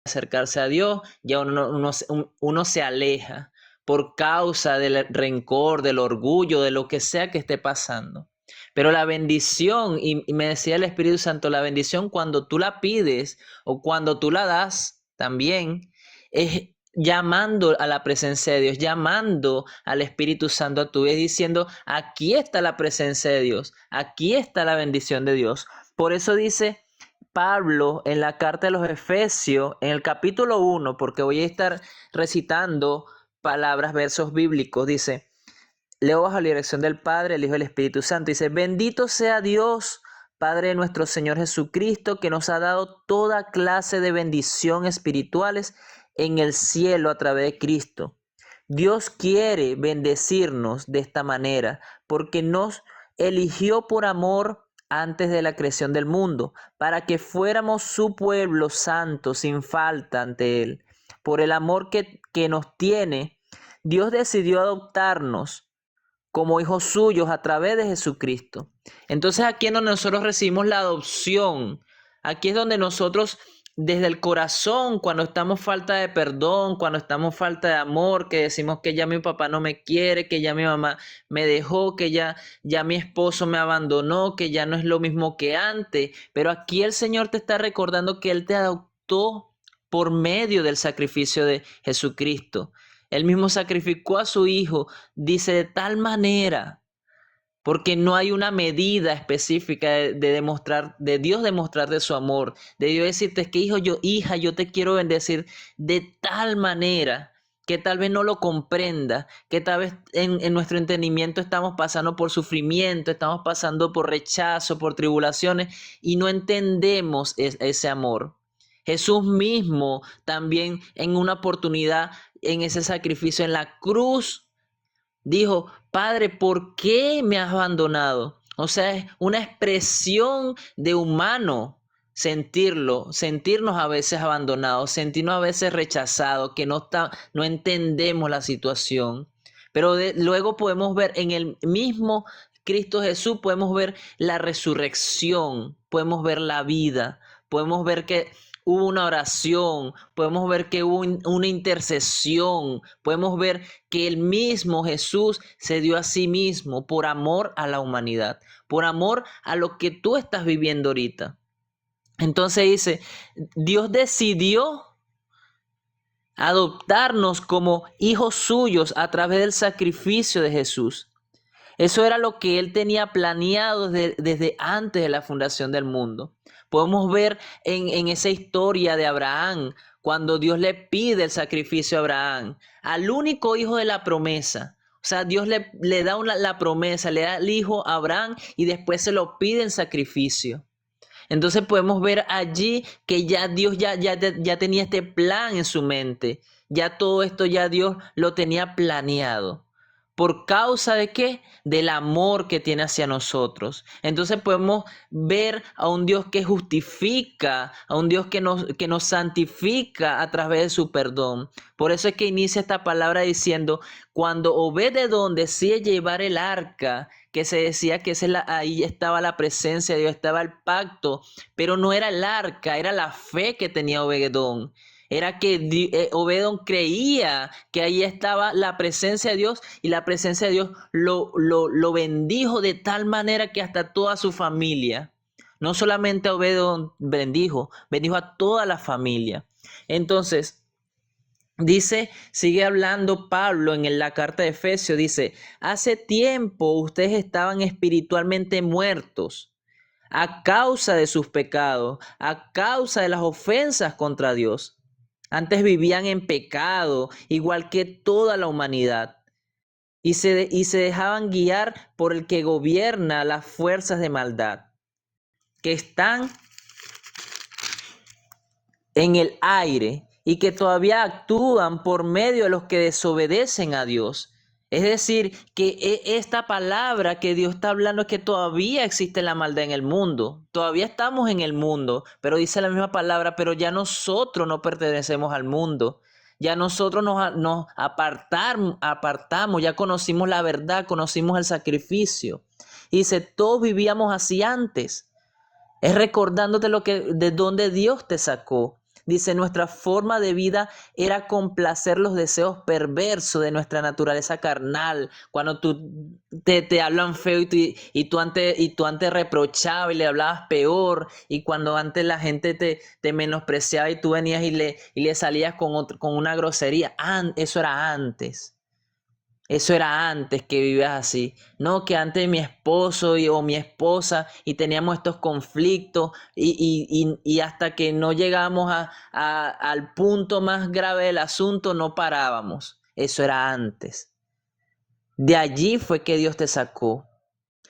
acercarse a Dios, ya uno se aleja por causa del rencor, del orgullo, de lo que sea que esté pasando. Pero la bendición, y me decía el Espíritu Santo, la bendición cuando tú la pides o cuando tú la das también, es llamando a la presencia de Dios, llamando al Espíritu Santo a tu vida, diciendo, aquí está la presencia de Dios, aquí está la bendición de Dios. Por eso dice Pablo en la carta de los Efesios, en el capítulo 1, porque voy a estar recitando palabras, versos bíblicos, dice, leo bajo la dirección del Padre, el Hijo y el Espíritu Santo, dice, bendito sea Dios, Padre de nuestro Señor Jesucristo, que nos ha dado toda clase de bendición espirituales en el cielo a través de Cristo. Dios quiere bendecirnos de esta manera, porque nos eligió por amor antes de la creación del mundo, para que fuéramos su pueblo santo, sin falta ante Él. Por el amor que nos tiene, Dios decidió adoptarnos como hijos suyos a través de Jesucristo. Entonces aquí es donde nosotros recibimos la adopción. Aquí es donde nosotros desde el corazón, cuando estamos falta de perdón, cuando estamos falta de amor, que decimos que ya mi papá no me quiere, que ya mi mamá me dejó, que ya mi esposo me abandonó, que ya no es lo mismo que antes. Pero aquí el Señor te está recordando que Él te adoptó por medio del sacrificio de Jesucristo. Él mismo sacrificó a su hijo, dice, de tal manera, porque no hay una medida específica de demostrar, de Dios demostrarte su amor, de Dios decirte que hija, yo te quiero bendecir de tal manera que tal vez no lo comprenda, que tal vez en nuestro entendimiento estamos pasando por sufrimiento, estamos pasando por rechazo, por tribulaciones y no entendemos ese amor. Jesús mismo también en una oportunidad, en ese sacrificio en la cruz, dijo, Padre, ¿por qué me has abandonado? O sea, es una expresión de humano sentirnos a veces abandonados, sentirnos a veces rechazados, que no entendemos la situación. Pero luego podemos ver en el mismo Cristo Jesús, podemos ver la resurrección, podemos ver la vida, podemos ver que hubo una oración, podemos ver que hubo una intercesión, podemos ver que el mismo Jesús se dio a sí mismo por amor a la humanidad, por amor a lo que tú estás viviendo ahorita. Entonces dice, Dios decidió adoptarnos como hijos suyos a través del sacrificio de Jesús. Eso era lo que Él tenía planeado desde antes de la fundación del mundo. Podemos ver en esa historia de Abraham, cuando Dios le pide el sacrificio a Abraham, al único hijo de la promesa. O sea, Dios le da la promesa, le da el hijo a Abraham y después se lo pide en sacrificio. Entonces podemos ver allí que ya Dios ya tenía este plan en su mente. Ya todo esto ya Dios lo tenía planeado. ¿Por causa de qué? Del amor que tiene hacia nosotros. Entonces podemos ver a un Dios que justifica, a un Dios que nos santifica a través de su perdón. Por eso es que inicia esta palabra diciendo, cuando Obed-Edom decide llevar el arca, que se decía que ahí estaba la presencia de Dios, estaba el pacto, pero no era el arca, era la fe que tenía Obed-Edom. Era que Obed-Edom creía que ahí estaba la presencia de Dios y la presencia de Dios lo bendijo de tal manera que hasta toda su familia, no solamente a Obed-Edom bendijo a toda la familia. Entonces, dice, sigue hablando Pablo en la carta de Efesios, dice, hace tiempo ustedes estaban espiritualmente muertos a causa de sus pecados, a causa de las ofensas contra Dios. Antes vivían en pecado, igual que toda la humanidad, y se dejaban guiar por el que gobierna las fuerzas de maldad, que están en el aire y que todavía actúan por medio de los que desobedecen a Dios. Es decir, que esta palabra que Dios está hablando es que todavía existe la maldad en el mundo. Todavía estamos en el mundo, pero dice la misma palabra, pero ya nosotros no pertenecemos al mundo. Ya nosotros nos apartamos, ya conocimos la verdad, conocimos el sacrificio. Y dice, todos vivíamos así antes. Es recordándote de dónde Dios te sacó. Dice, nuestra forma de vida era complacer los deseos perversos de nuestra naturaleza carnal. Cuando te hablan feo y tú antes reprochabas y le hablabas peor. Y cuando antes la gente te menospreciaba y tú venías y le salías con una grosería. Eso era antes. Eso era antes que vivías así. No, que antes mi esposo o mi esposa y teníamos estos conflictos y hasta que no llegamos al punto más grave del asunto no parábamos. Eso era antes. De allí fue que Dios te sacó.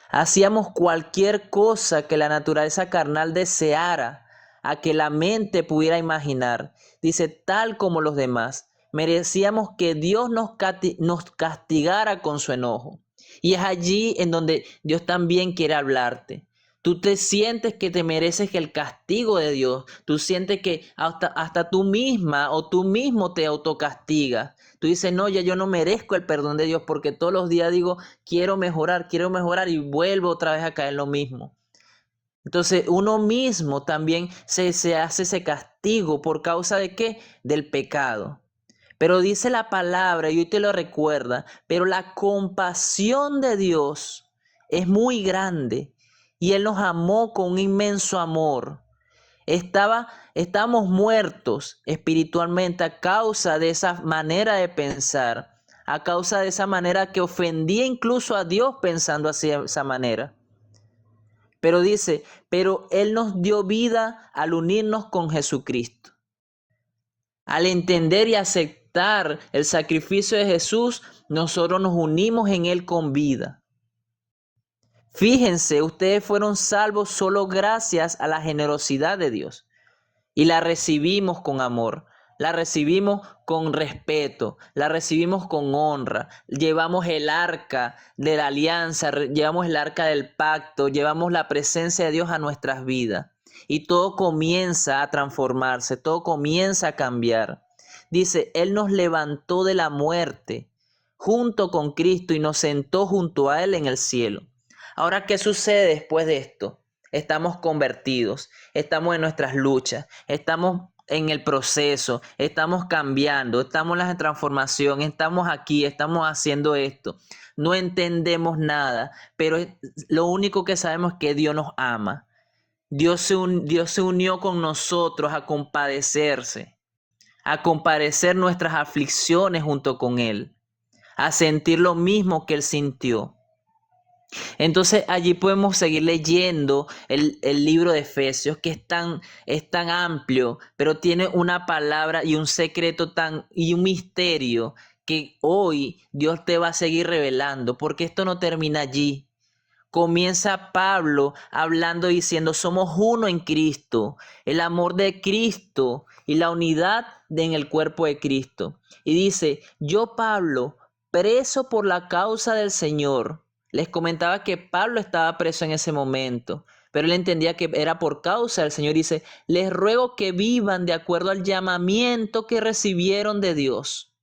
Hacíamos cualquier cosa que la naturaleza carnal deseara, a que la mente pudiera imaginar. Dice, tal como los demás. Merecíamos que Dios nos castigara con su enojo. Y es allí en donde Dios también quiere hablarte. Tú te sientes que te mereces el castigo de Dios. Tú sientes que hasta tú misma o tú mismo te autocastigas. Tú dices, no, ya yo no merezco el perdón de Dios porque todos los días digo, quiero mejorar y vuelvo otra vez a caer en lo mismo. Entonces uno mismo también se hace ese castigo por causa de ¿qué? Del pecado. Pero dice la palabra, y hoy te lo recuerda, pero la compasión de Dios es muy grande y Él nos amó con un inmenso amor. Estábamos muertos espiritualmente a causa de esa manera de pensar, a causa de esa manera que ofendía incluso a Dios pensando así de esa manera. Pero dice, pero Él nos dio vida al unirnos con Jesucristo. Al entender y aceptar el sacrificio de Jesús, nosotros nos unimos en Él con vida. Fíjense, ustedes fueron salvos solo gracias a la generosidad de Dios. Y la recibimos con amor, la recibimos con respeto, la recibimos con honra. Llevamos el arca de la alianza, llevamos el arca del pacto, llevamos la presencia de Dios a nuestras vidas. Y todo comienza a transformarse, todo comienza a cambiar. Dice, Él nos levantó de la muerte junto con Cristo y nos sentó junto a Él en el cielo. Ahora, ¿qué sucede después de esto? Estamos convertidos, estamos en nuestras luchas, estamos en el proceso, estamos cambiando, estamos en la transformación, estamos aquí, estamos haciendo esto. No entendemos nada, pero lo único que sabemos es que Dios nos ama. Dios se unió con nosotros a compadecer nuestras aflicciones junto con Él, a sentir lo mismo que Él sintió. Entonces allí podemos seguir leyendo el libro de Efesios, que es tan amplio, pero tiene una palabra y un secreto y un misterio que hoy Dios te va a seguir revelando, porque esto no termina allí. Comienza Pablo hablando diciendo, somos uno en Cristo, el amor de Cristo y la unidad en el cuerpo de Cristo. Y dice, yo Pablo, preso por la causa del Señor. Les comentaba que Pablo estaba preso en ese momento, pero él entendía que era por causa del Señor. Dice, les ruego que vivan de acuerdo al llamamiento que recibieron de Dios.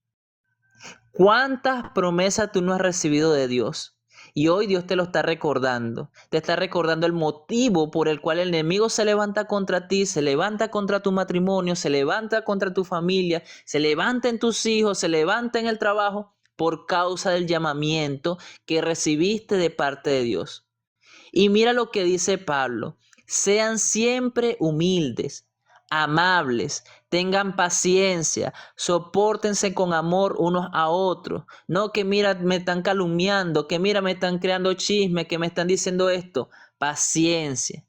¿Cuántas promesas tú no has recibido de Dios? Y hoy Dios te lo está recordando. Te está recordando el motivo por el cual el enemigo se levanta contra ti, se levanta contra tu matrimonio, se levanta contra tu familia, se levanta en tus hijos, se levanta en el trabajo por causa del llamamiento que recibiste de parte de Dios. Y mira lo que dice Pablo. Sean siempre humildes, amables, tengan paciencia, sopórtense con amor unos a otros. No que mira, me están calumniando, que mira, me están creando chisme, que me están diciendo esto. Paciencia.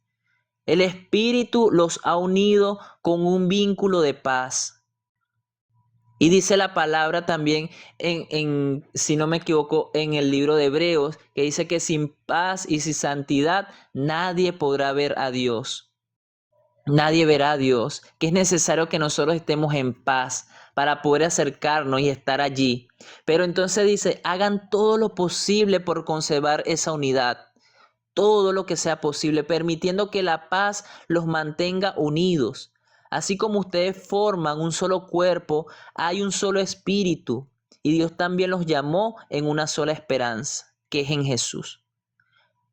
El Espíritu los ha unido con un vínculo de paz. Y dice la palabra también si no me equivoco, en el libro de Hebreos, que dice que sin paz y sin santidad nadie podrá ver a Dios. Nadie verá a Dios, que es necesario que nosotros estemos en paz para poder acercarnos y estar allí. Pero entonces dice, hagan todo lo posible por conservar esa unidad, todo lo que sea posible, permitiendo que la paz los mantenga unidos. Así como ustedes forman un solo cuerpo, hay un solo espíritu, y Dios también los llamó en una sola esperanza, que es en Jesús.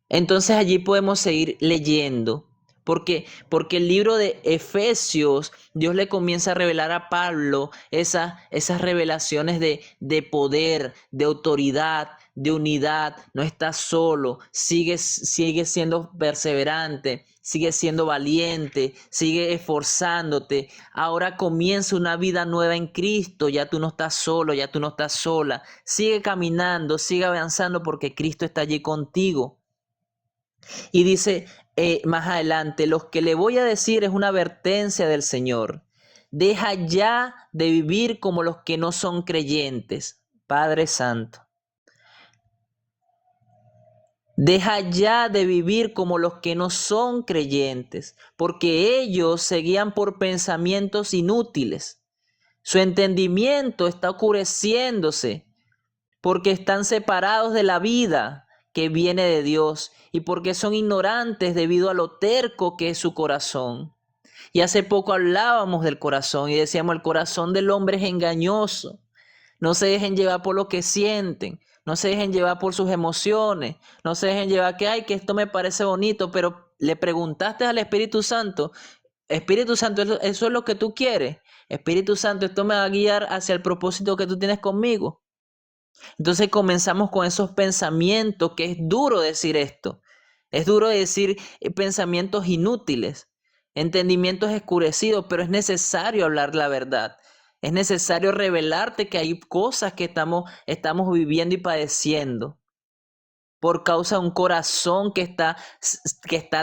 Entonces allí podemos seguir leyendo, Porque el libro de Efesios, Dios le comienza a revelar a Pablo esas revelaciones de poder, de autoridad, de unidad. No estás solo, sigue siendo perseverante, sigue siendo valiente, sigue esforzándote. Ahora comienza una vida nueva en Cristo. Ya tú no estás solo, ya tú no estás sola. Sigue caminando, sigue avanzando porque Cristo está allí contigo. Y dice más adelante, lo que le voy a decir es una advertencia del Señor. Deja ya de vivir como los que no son creyentes, Padre Santo. Deja ya de vivir como los que no son creyentes, porque ellos se guían por pensamientos inútiles. Su entendimiento está oscureciéndose porque están separados de la vida que viene de Dios y porque son ignorantes debido a lo terco que es su corazón. Y hace poco hablábamos del corazón y decíamos, el corazón del hombre es engañoso. No se dejen llevar por lo que sienten, no se dejen llevar por sus emociones, no se dejen llevar que, ay, que esto me parece bonito, pero le preguntaste al Espíritu Santo, Espíritu Santo, ¿eso es lo que tú quieres? Espíritu Santo, esto me va a guiar hacia el propósito que tú tienes conmigo. Entonces comenzamos con esos pensamientos, que es duro decir esto. Es duro decir pensamientos inútiles, entendimientos escurecidos, pero es necesario hablar la verdad. Es necesario revelarte que hay cosas que estamos viviendo y padeciendo por causa de un corazón que está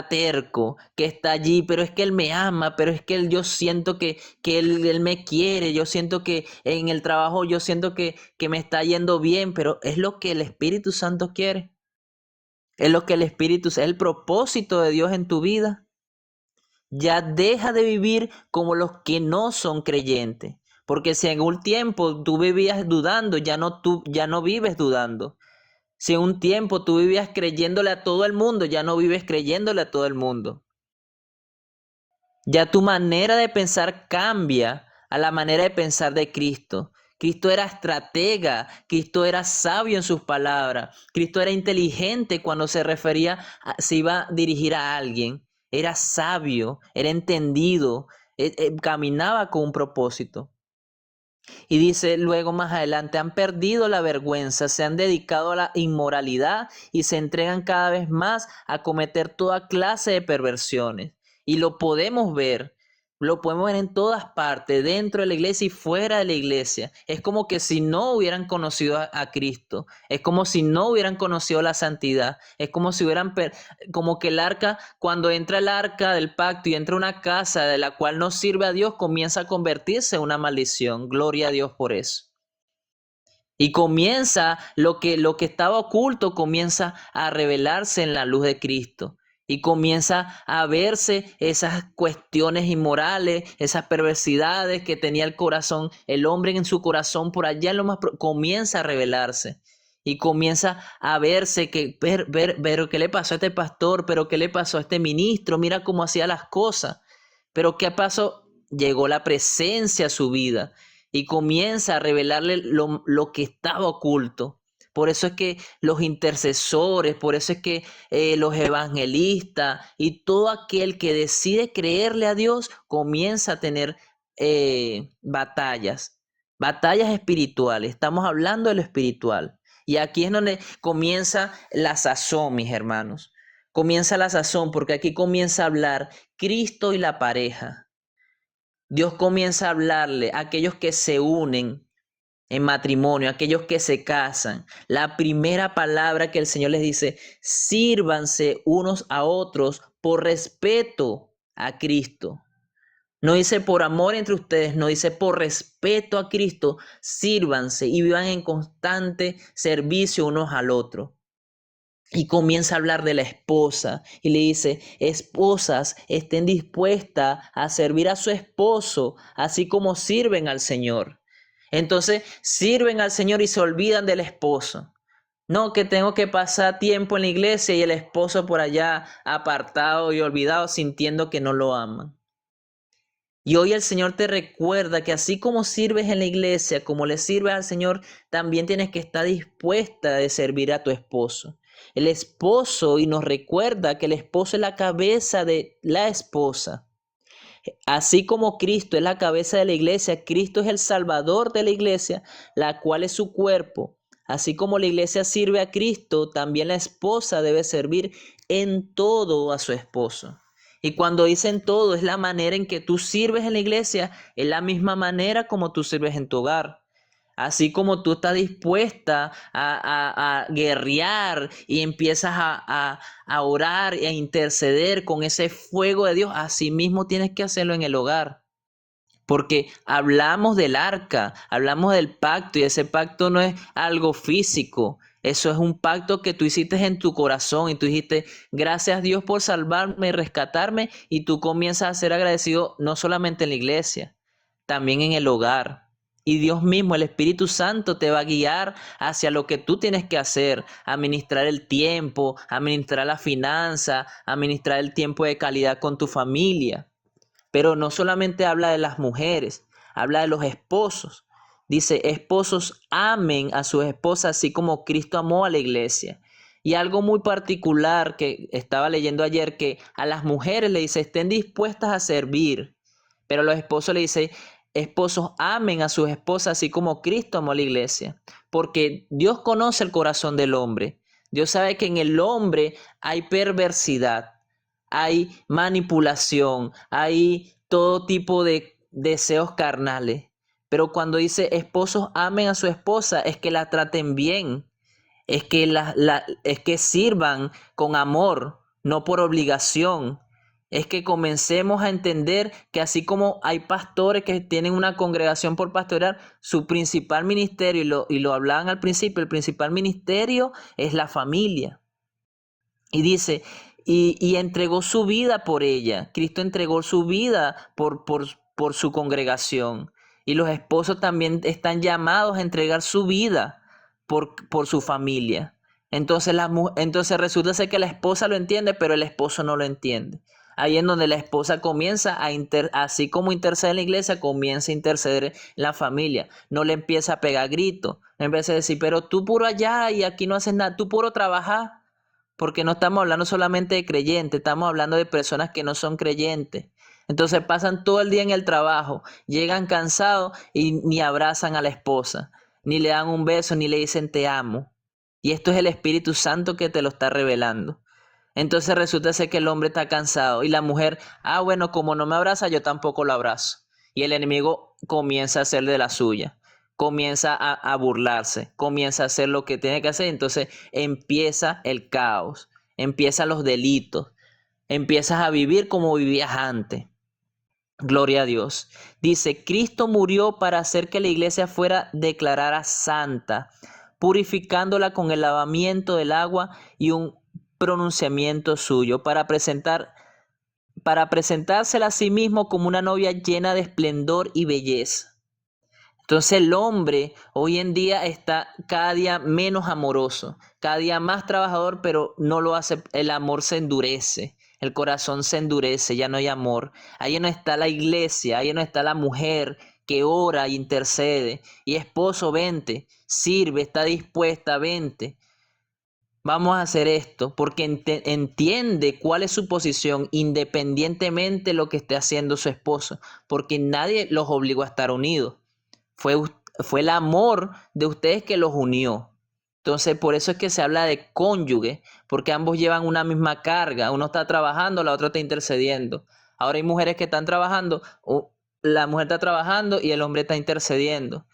terco, que está allí, pero es que Él me ama, pero es que yo siento que él me quiere, yo siento que en el trabajo, yo siento que me está yendo bien, pero es lo que el Espíritu Santo quiere, es lo que es el propósito de Dios en tu vida. Ya deja de vivir como los que no son creyentes, porque si en un tiempo tú vivías dudando, ya no vives dudando. Si un tiempo tú vivías creyéndole a todo el mundo, ya no vives creyéndole a todo el mundo. Ya tu manera de pensar cambia a la manera de pensar de Cristo. Cristo era estratega, Cristo era sabio en sus palabras, Cristo era inteligente cuando se iba a dirigir a alguien. Era sabio, era entendido, caminaba con un propósito. Y dice luego más adelante, han perdido la vergüenza, se han dedicado a la inmoralidad y se entregan cada vez más a cometer toda clase de perversiones. Y lo podemos ver en todas partes, dentro de la iglesia y fuera de la iglesia. Es como que si no hubieran conocido a Cristo, es como si no hubieran conocido la santidad, es como si como que el arca, cuando entra el arca del pacto y entra una casa de la cual no sirve a Dios, comienza a convertirse en una maldición. Gloria a Dios por eso. Y comienza lo que estaba oculto, comienza a revelarse en la luz de Cristo. Y comienza a verse esas cuestiones inmorales, esas perversidades que tenía el corazón, el hombre en su corazón por allá en lo más comienza a revelarse. Y comienza a verse pero ¿qué le pasó a este pastor? ¿Pero qué le pasó a este ministro? Mira cómo hacía las cosas. Pero ¿qué pasó? Llegó la presencia a su vida y comienza a revelarle lo que estaba oculto. Por eso es que los intercesores, por eso es que los evangelistas y todo aquel que decide creerle a Dios comienza a tener batallas espirituales. Estamos hablando de lo espiritual. Y aquí es donde comienza la sazón, mis hermanos. Comienza la sazón porque aquí comienza a hablar Cristo y la pareja. Dios comienza a hablarle a aquellos que se unen en matrimonio, a aquellos que se casan. La primera palabra que el Señor les dice, sírvanse unos a otros por respeto a Cristo. No dice por amor entre ustedes, no dice por respeto a Cristo, sírvanse y vivan en constante servicio unos al otro. Y comienza a hablar de la esposa y le dice, esposas, estén dispuestas a servir a su esposo, así como sirven al Señor. Entonces sirven al Señor y se olvidan del esposo. No, que tengo que pasar tiempo en la iglesia y el esposo por allá apartado y olvidado, sintiendo que no lo aman. Y hoy el Señor te recuerda que así como sirves en la iglesia, como le sirves al Señor, también tienes que estar dispuesta de servir a tu esposo. El esposo, y nos recuerda que el esposo es la cabeza de la esposa. Así como Cristo es la cabeza de la iglesia, Cristo es el salvador de la iglesia, la cual es su cuerpo. Así como la iglesia sirve a Cristo, también la esposa debe servir en todo a su esposo. Y cuando dicen todo, es la manera en que tú sirves en la iglesia, es la misma manera como tú sirves en tu hogar. Así como tú estás dispuesta a guerrear y empiezas a orar y a interceder con ese fuego de Dios, así mismo tienes que hacerlo en el hogar. Porque hablamos del arca, hablamos del pacto, y ese pacto no es algo físico. Eso es un pacto que tú hiciste en tu corazón y tú dijiste, gracias Dios por salvarme y rescatarme, y tú comienzas a ser agradecido no solamente en la iglesia, también en el hogar. Y Dios mismo, el Espíritu Santo, te va a guiar hacia lo que tú tienes que hacer, administrar el tiempo, administrar la finanza, administrar el tiempo de calidad con tu familia. Pero no solamente habla de las mujeres, habla de los esposos. Dice, esposos amen a sus esposas así como Cristo amó a la iglesia. Y algo muy particular que estaba leyendo ayer, que a las mujeres le dice, estén dispuestas a servir. Pero a los esposos le dice, esposos amen a sus esposas así como Cristo amó a la iglesia. Porque Dios conoce el corazón del hombre. Dios sabe que en el hombre hay perversidad, hay manipulación, hay todo tipo de deseos carnales. Pero cuando dice esposos amen a su esposa, es que la traten bien, es que, es que sirvan con amor, no por obligación. Es que comencemos a entender que así como hay pastores que tienen una congregación por pastorear, su principal ministerio, y lo hablaban al principio, el principal ministerio es la familia. Y dice, y entregó su vida por ella. Cristo entregó su vida por su congregación. Y los esposos también están llamados a entregar su vida por su familia. Entonces resulta ser que la esposa lo entiende, pero el esposo no lo entiende. Ahí en donde la esposa comienza así como intercede en la iglesia, comienza a interceder en la familia. No le empieza a pegar gritos. No empieza a decir, pero tú puro allá y aquí no haces nada, tú puro trabajar. Porque no estamos hablando solamente de creyentes, estamos hablando de personas que no son creyentes. Entonces pasan todo el día en el trabajo, llegan cansados y ni abrazan a la esposa, ni le dan un beso, ni le dicen te amo. Y esto es el Espíritu Santo que te lo está revelando. Entonces resulta ser que el hombre está cansado y la mujer, bueno, como no me abraza, yo tampoco lo abrazo. Y el enemigo comienza a hacer de la suya, comienza a burlarse, comienza a hacer lo que tiene que hacer. Entonces empieza el caos, empiezan los delitos, empiezas a vivir como vivías antes. Gloria a Dios. Dice, Cristo murió para hacer que la iglesia fuera declarada santa, purificándola con el lavamiento del agua y un pronunciamiento suyo, para presentársela a sí mismo como una novia llena de esplendor y belleza. Entonces el hombre hoy en día está cada día menos amoroso, cada día más trabajador, pero no lo hace, el amor se endurece, el corazón se endurece, ya no hay amor. Ahí no está la iglesia, ahí no está la mujer que ora e intercede. Y esposo, vente, sirve, está dispuesta, vente. Vamos a hacer esto porque entiende cuál es su posición independientemente de lo que esté haciendo su esposo, porque nadie los obligó a estar unidos. Fue, fue el amor de ustedes que los unió. Entonces, por eso es que se habla de cónyuge, porque ambos llevan una misma carga. Uno está trabajando, la otra está intercediendo. Ahora hay mujeres que están trabajando, la mujer está trabajando y el hombre está intercediendo.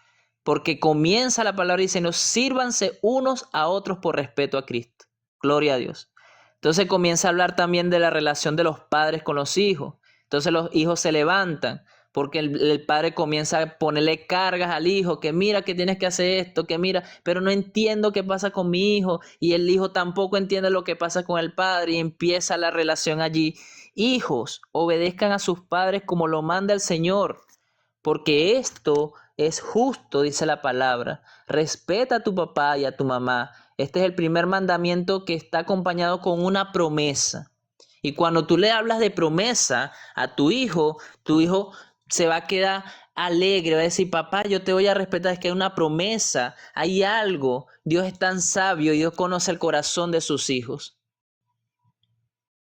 Porque comienza la palabra diciendo, sírvanse unos a otros por respeto a Cristo. Gloria a Dios. Entonces comienza a hablar también de la relación de los padres con los hijos. Entonces los hijos se levantan porque el padre comienza a ponerle cargas al hijo, que mira que tienes que hacer esto, que mira, pero no entiendo qué pasa con mi hijo, y el hijo tampoco entiende lo que pasa con el padre, y empieza la relación allí. Hijos, obedezcan a sus padres como lo manda el Señor, porque esto es justo, dice la palabra. Respeta a tu papá y a tu mamá. Este es el primer mandamiento que está acompañado con una promesa. Y cuando tú le hablas de promesa a tu hijo se va a quedar alegre, va a decir, papá, yo te voy a respetar, es que hay una promesa, hay algo. Dios es tan sabio y Dios conoce el corazón de sus hijos.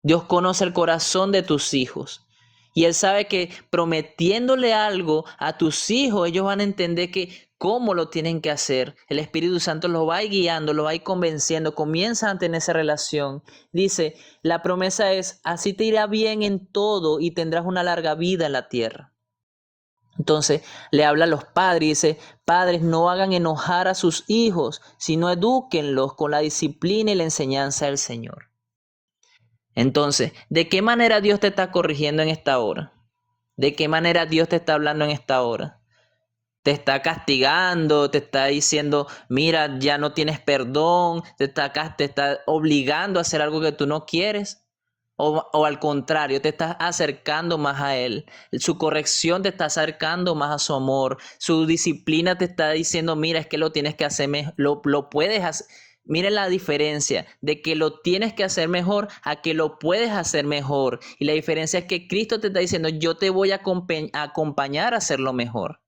Dios conoce el corazón de tus hijos. Y Él sabe que prometiéndole algo a tus hijos, ellos van a entender que cómo lo tienen que hacer. El Espíritu Santo los va a ir guiando, los va a ir convenciendo, comienzan a tener esa relación. Dice, la promesa es, así te irá bien en todo y tendrás una larga vida en la tierra. Entonces le habla a los padres y dice, padres, no hagan enojar a sus hijos, sino edúquenlos con la disciplina y la enseñanza del Señor. Entonces, ¿de qué manera Dios te está corrigiendo en esta hora? ¿De qué manera Dios te está hablando en esta hora? Te está castigando, te está diciendo, mira, ya no tienes perdón, te está obligando a hacer algo que tú no quieres. O al contrario, te estás acercando más a Él. Su corrección te está acercando más a su amor. Su disciplina te está diciendo, mira, es que lo tienes que hacer, lo puedes hacer. Miren la diferencia de que lo tienes que hacer mejor a que lo puedes hacer mejor. Y la diferencia es que Cristo te está diciendo, yo te voy a acompañar a hacerlo mejor.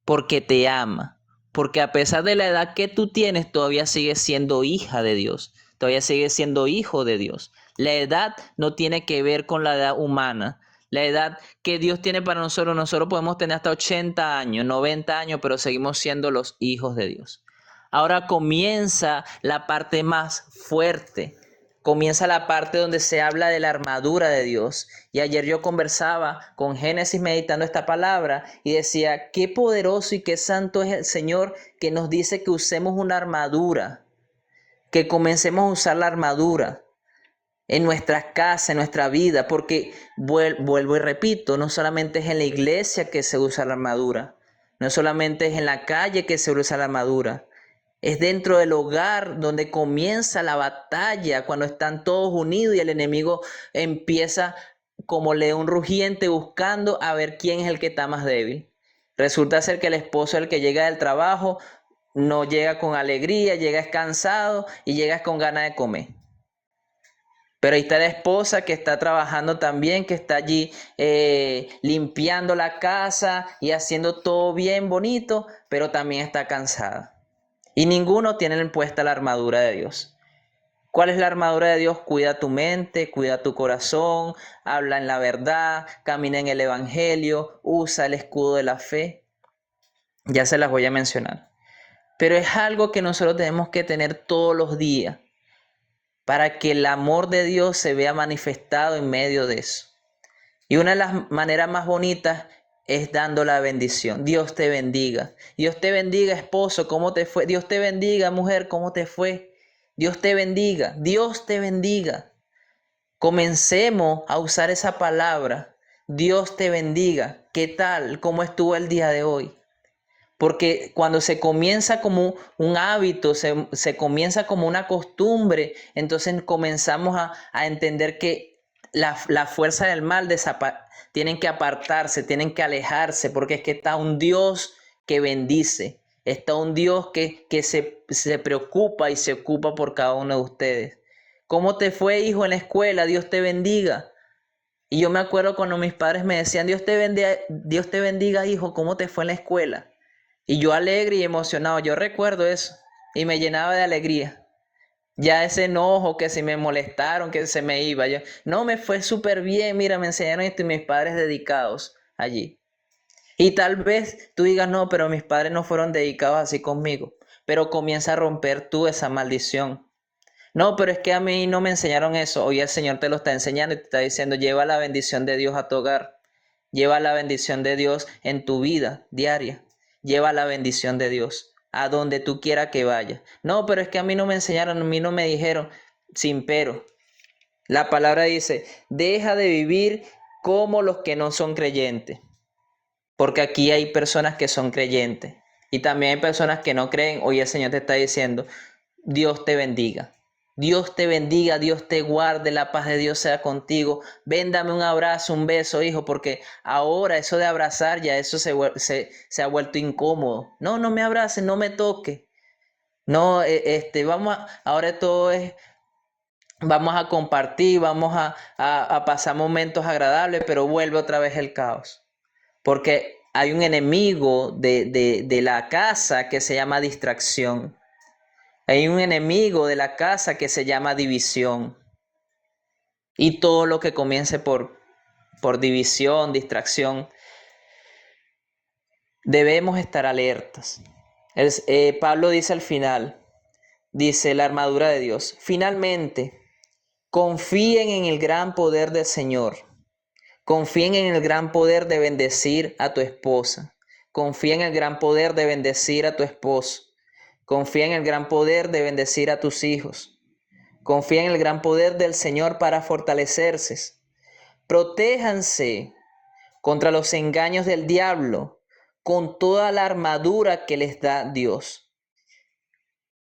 Porque te ama. Porque a pesar de la edad que tú tienes, todavía sigues siendo hija de Dios. Todavía sigues siendo hijo de Dios. La edad no tiene que ver con la edad humana. La edad que Dios tiene para nosotros podemos tener hasta 80 años, 90 años, pero seguimos siendo los hijos de Dios. Ahora comienza la parte más fuerte. Comienza la parte donde se habla de la armadura de Dios. Y ayer yo conversaba con Génesis meditando esta palabra y decía, qué poderoso y qué santo es el Señor que nos dice que usemos una armadura, que comencemos a usar la armadura en nuestras casas, en nuestra vida, porque vuelvo y repito, no solamente es en la iglesia que se usa la armadura, no solamente es en la calle que se usa la armadura, es dentro del hogar donde comienza la batalla, cuando están todos unidos y el enemigo empieza como león rugiente buscando a ver quién es el que está más débil. Resulta ser que el esposo, el que llega del trabajo, no llega con alegría, llega cansado y llega con ganas de comer. Pero ahí está la esposa que está trabajando también, que está allí limpiando la casa y haciendo todo bien bonito, pero también está cansada. Y ninguno tiene puesta la armadura de Dios. ¿Cuál es la armadura de Dios? Cuida tu mente, cuida tu corazón, habla en la verdad, camina en el evangelio, usa el escudo de la fe. Ya se las voy a mencionar. Pero es algo que nosotros tenemos que tener todos los días para que el amor de Dios se vea manifestado en medio de eso. Y una de las maneras más bonitas es dando la bendición. Dios te bendiga. Dios te bendiga, esposo, ¿cómo te fue? Dios te bendiga, mujer, ¿cómo te fue? Dios te bendiga. Dios te bendiga. Comencemos a usar esa palabra. Dios te bendiga. ¿Qué tal? ¿Cómo estuvo el día de hoy? Porque cuando se comienza como un hábito, se comienza como una costumbre, entonces comenzamos a entender que la fuerza del mal tienen que apartarse, tienen que alejarse, porque es que está un Dios que bendice, está un Dios que se preocupa y se ocupa por cada uno de ustedes. ¿Cómo te fue, hijo, en la escuela? Dios te bendiga. Y yo me acuerdo cuando mis padres me decían, Dios te bendiga, hijo, ¿cómo te fue en la escuela? Y yo alegre y emocionado, yo recuerdo eso y me llenaba de alegría. Ya ese enojo que si me molestaron, que se me iba, no, me fue súper bien, mira, me enseñaron esto y mis padres dedicados allí. Y tal vez tú digas, no, pero mis padres no fueron dedicados así conmigo, pero comienza a romper tú esa maldición. No, pero es que a mí no me enseñaron eso, hoy el Señor te lo está enseñando y te está diciendo, lleva la bendición de Dios a tu hogar, lleva la bendición de Dios en tu vida diaria. Lleva la bendición de Dios a donde tú quieras que vaya. No, pero es que a mí no me enseñaron, a mí no me dijeron. Sin pero. La palabra dice, deja de vivir como los que no son creyentes. Porque aquí hay personas que son creyentes. Y también hay personas que no creen. Hoy el Señor te está diciendo, Dios te bendiga. Dios te bendiga, Dios te guarde, la paz de Dios sea contigo. Ven, dame un abrazo, un beso, hijo, porque ahora eso de abrazar ya eso se ha vuelto incómodo. No, no me abraces, no me toque. No, ahora todo es, vamos a compartir, vamos a pasar momentos agradables, pero vuelve otra vez el caos. porque hay un enemigo de la casa que se llama distracción. Hay un enemigo de la casa que se llama división. Y todo lo que comience por división, distracción, debemos estar alertas. Pablo dice al final, dice la armadura de Dios, finalmente, confíen en el gran poder del Señor. Confíen en el gran poder de bendecir a tu esposa. Confía en el gran poder de bendecir a tu esposo. Confía en el gran poder de bendecir a tus hijos. Confía en el gran poder del Señor para fortalecerse. Protéjanse contra los engaños del diablo con toda la armadura que les da Dios.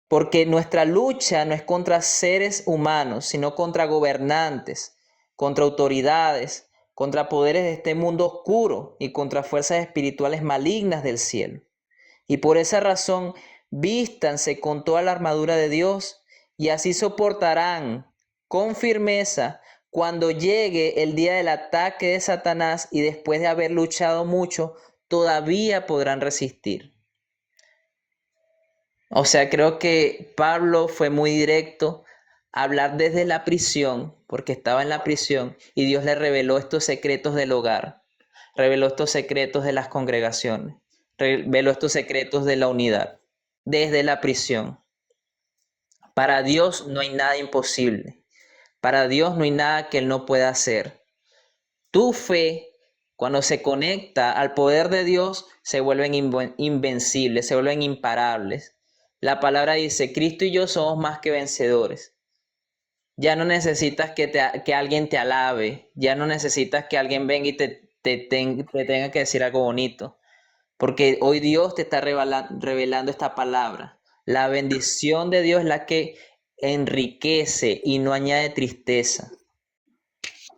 Porque nuestra lucha no es contra seres humanos, sino contra gobernantes, contra autoridades, contra poderes de este mundo oscuro y contra fuerzas espirituales malignas del cielo. Y por esa razón, vístanse con toda la armadura de Dios y así soportarán con firmeza cuando llegue el día del ataque de Satanás y después de haber luchado mucho, todavía podrán resistir. O sea, creo que Pablo fue muy directo a hablar desde la prisión, porque estaba en la prisión, y Dios le reveló estos secretos del hogar, reveló estos secretos de las congregaciones, reveló estos secretos de la unidad, desde la prisión. Para Dios no hay nada imposible, para Dios no hay nada que Él no pueda hacer. Tu fe, cuando se conecta al poder de Dios, se vuelven invencibles, se vuelven imparables. La palabra dice, Cristo y yo somos más que vencedores. Ya no necesitas que alguien te alabe, ya no necesitas que alguien venga y te tenga que decir algo bonito, porque hoy Dios te está revelando esta palabra. La bendición de Dios es la que enriquece y no añade tristeza.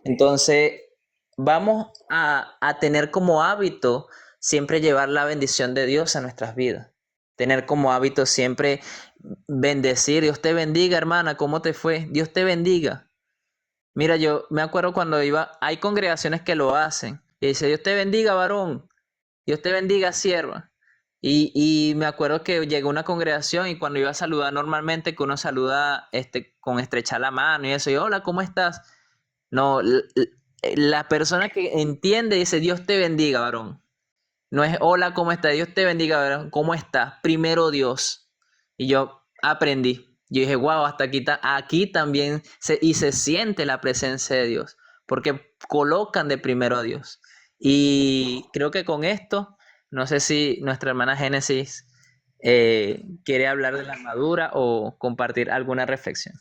Entonces, vamos a tener como hábito siempre llevar la bendición de Dios a nuestras vidas. Tener como hábito siempre bendecir. Dios te bendiga, hermana. ¿Cómo te fue? Dios te bendiga. Mira, yo me acuerdo cuando hay congregaciones que lo hacen. Y dice, Dios te bendiga, varón. Dios te bendiga, sierva. Y me acuerdo que llegó una congregación y cuando iba a saludar normalmente, que uno saluda con estrechar la mano y eso, y hola, ¿cómo estás? No, la persona que entiende dice, Dios te bendiga, varón. No es, hola, ¿cómo estás? Dios te bendiga, varón. ¿Cómo estás? Primero Dios. Y yo aprendí. Yo dije, wow, hasta aquí también se siente la presencia de Dios, porque colocan de primero a Dios. Y creo que con esto, no sé si nuestra hermana Génesis quiere hablar de la armadura o compartir alguna reflexión.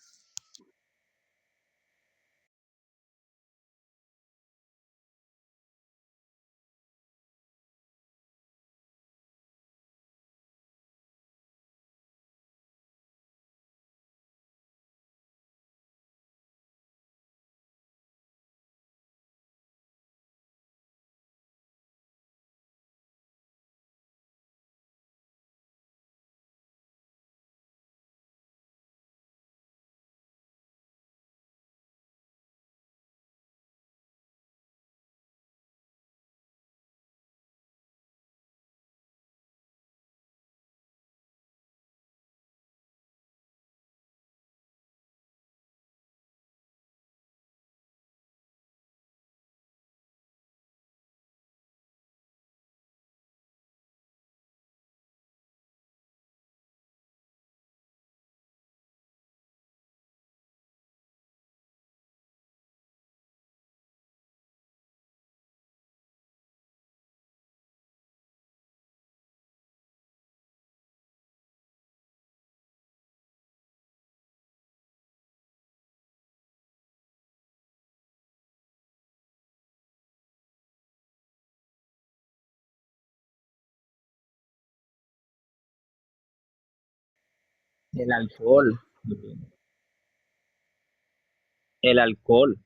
El alcohol. El alcohol.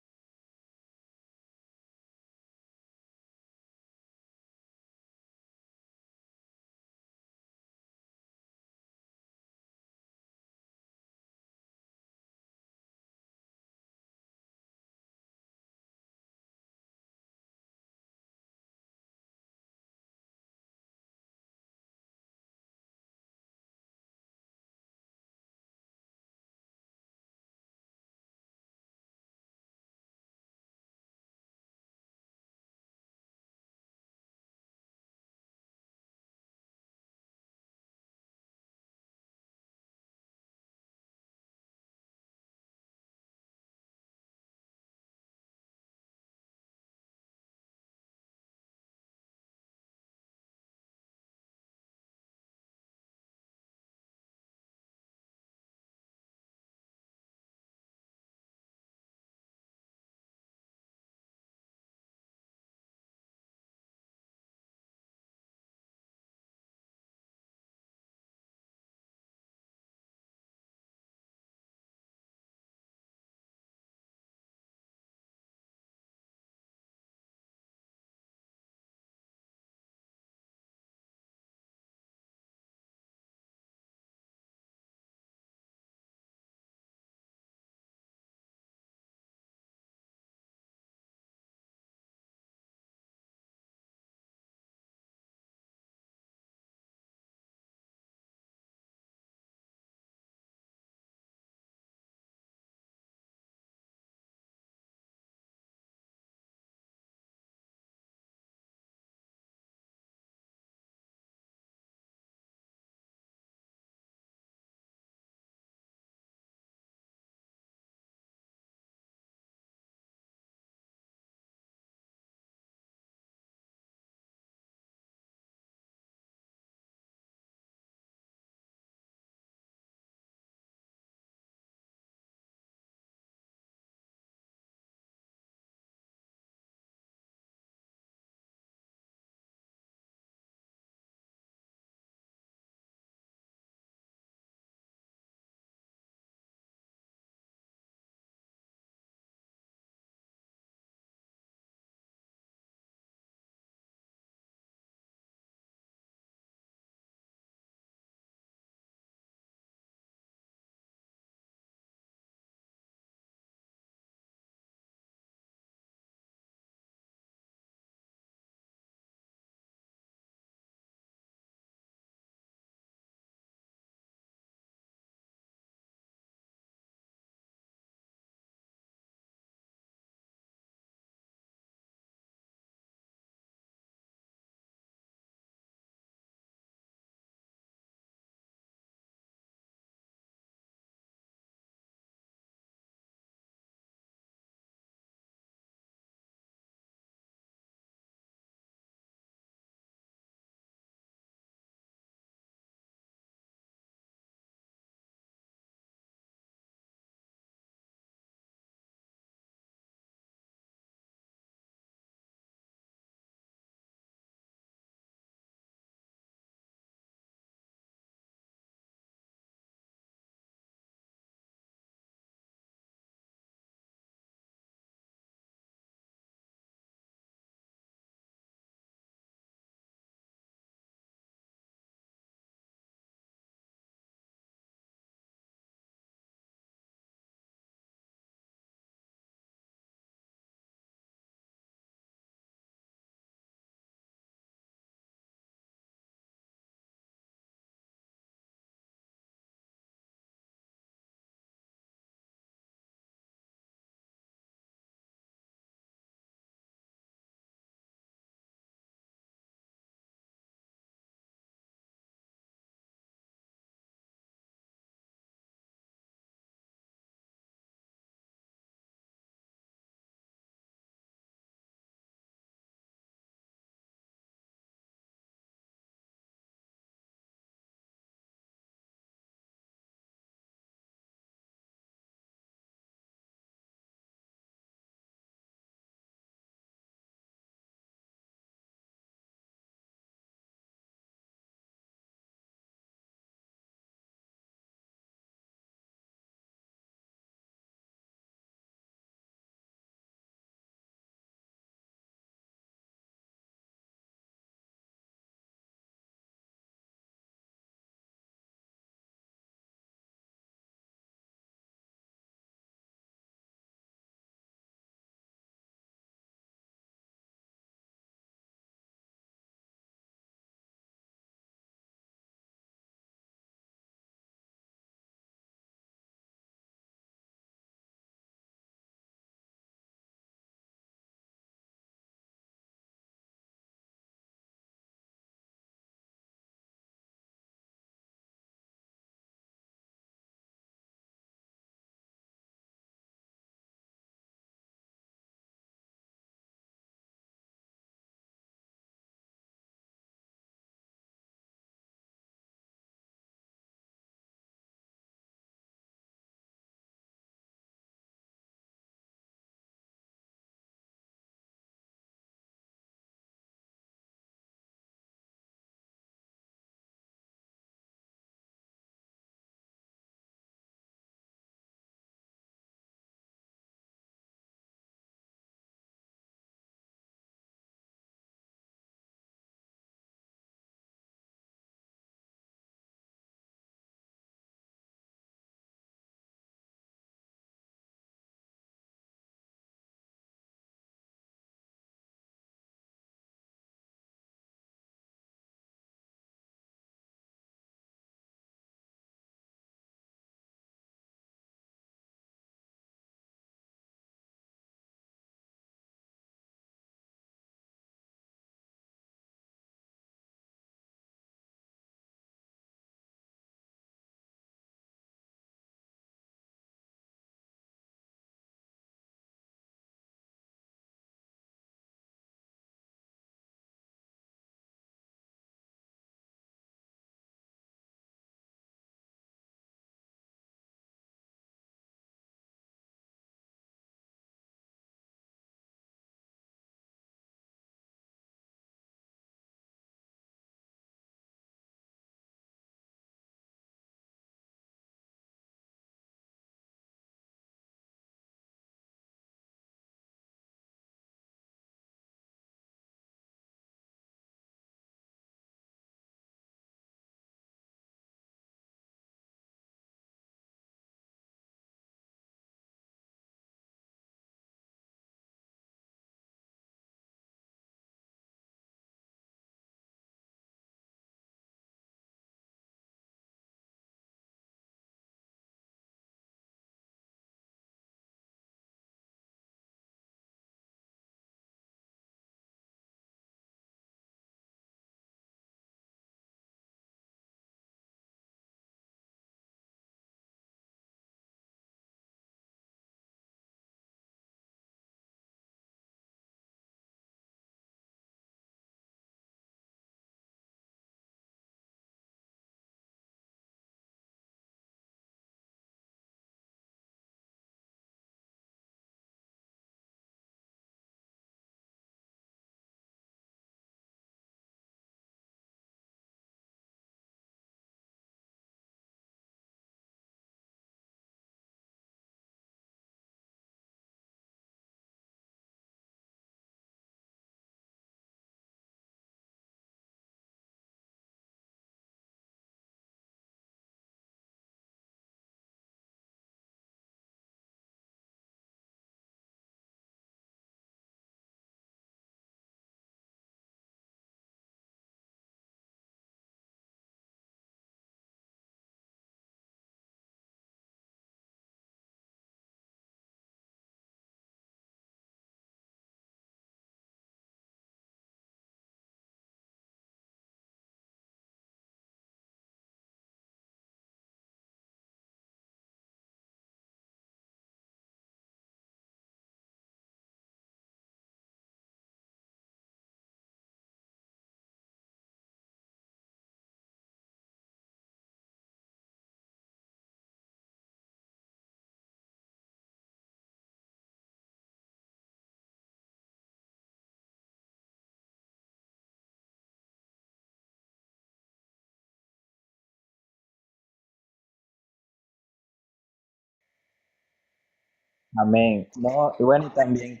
Amén. No, y bueno, también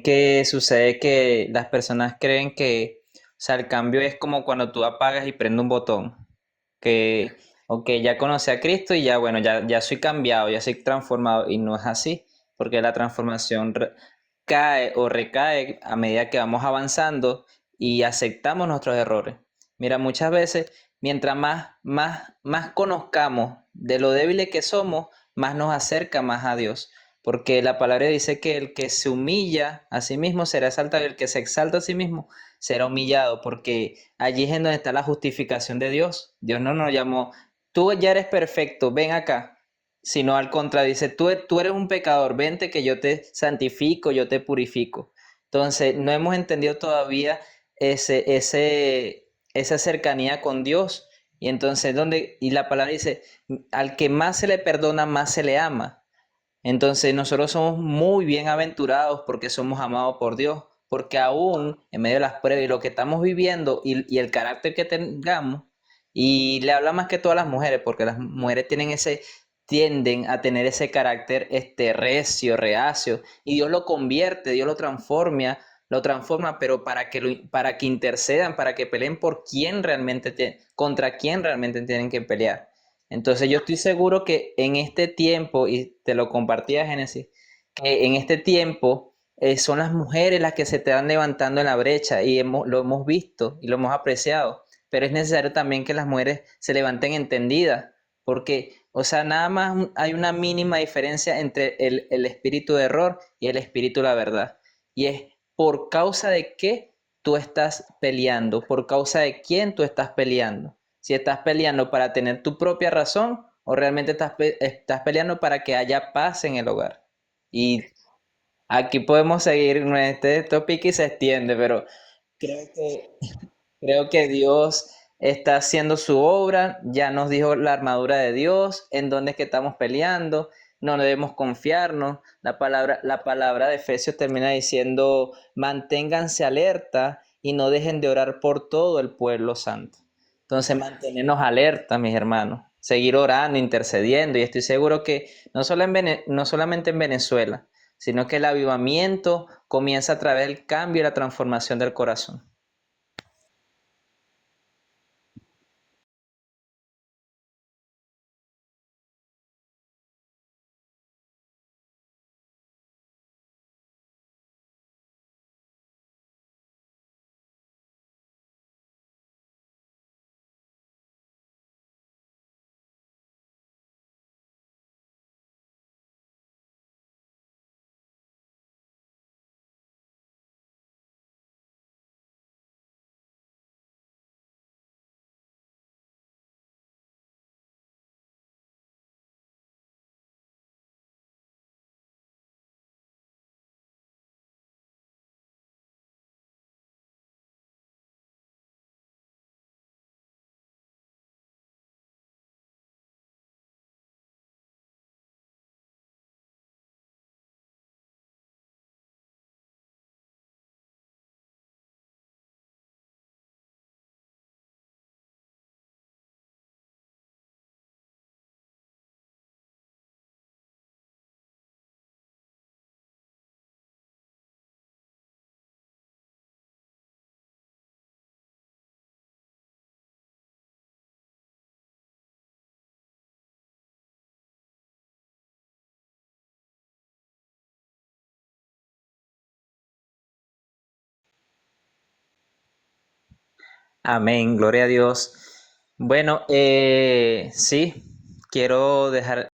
que sucede que las personas creen que, o sea, el cambio es como cuando tú apagas y prendes un botón, que, ok, ya conocí a Cristo y ya, bueno, ya soy cambiado, ya soy transformado, y no es así, porque la transformación cae o recae a medida que vamos avanzando y aceptamos nuestros errores. Mira, muchas veces, mientras más conozcamos de lo débiles que somos, más nos acerca más a Dios. Porque la palabra dice que el que se humilla a sí mismo será exaltado y el que se exalta a sí mismo será humillado. Porque allí es en donde está la justificación de Dios. Dios no nos llamó, tú ya eres perfecto, ven acá. Sino al contrario, dice, tú eres un pecador, vente que yo te santifico, yo te purifico. Entonces, no hemos entendido todavía esa cercanía con Dios. Y entonces, y la palabra dice, al que más se le perdona, más se le ama. Entonces nosotros somos muy bienaventurados porque somos amados por Dios, porque aún en medio de las pruebas y lo que estamos viviendo y el carácter que tengamos, y le habla más que todas las mujeres, porque las mujeres tienden a tener ese carácter recio, reacio, y Dios lo convierte, Dios lo transforma, pero para que intercedan, para que peleen por quién realmente, contra quién realmente tienen que pelear. Entonces yo estoy seguro que en este tiempo, y te lo compartía Génesis, que en este tiempo son las mujeres las que se te van levantando en la brecha y lo hemos visto y lo hemos apreciado, pero es necesario también que las mujeres se levanten entendidas, porque, o sea, nada más hay una mínima diferencia entre el espíritu de error y el espíritu de la verdad, y es por causa de qué tú estás peleando, por causa de quién tú estás peleando, si estás peleando para tener tu propia razón o realmente estás peleando para que haya paz en el hogar. Y aquí podemos seguir, este tópico y se extiende, pero creo que, creo que Dios está haciendo su obra, ya nos dijo la armadura de Dios, en dónde es que estamos peleando, no debemos confiarnos. La palabra de Efesios termina diciendo, manténganse alerta y no dejen de orar por todo el pueblo santo. Entonces, mantenernos alerta, mis hermanos, seguir orando, intercediendo, y estoy seguro que no solamente en Venezuela, sino que el avivamiento comienza a través del cambio y la transformación del corazón. Amén, gloria a Dios. Bueno, sí, quiero dejar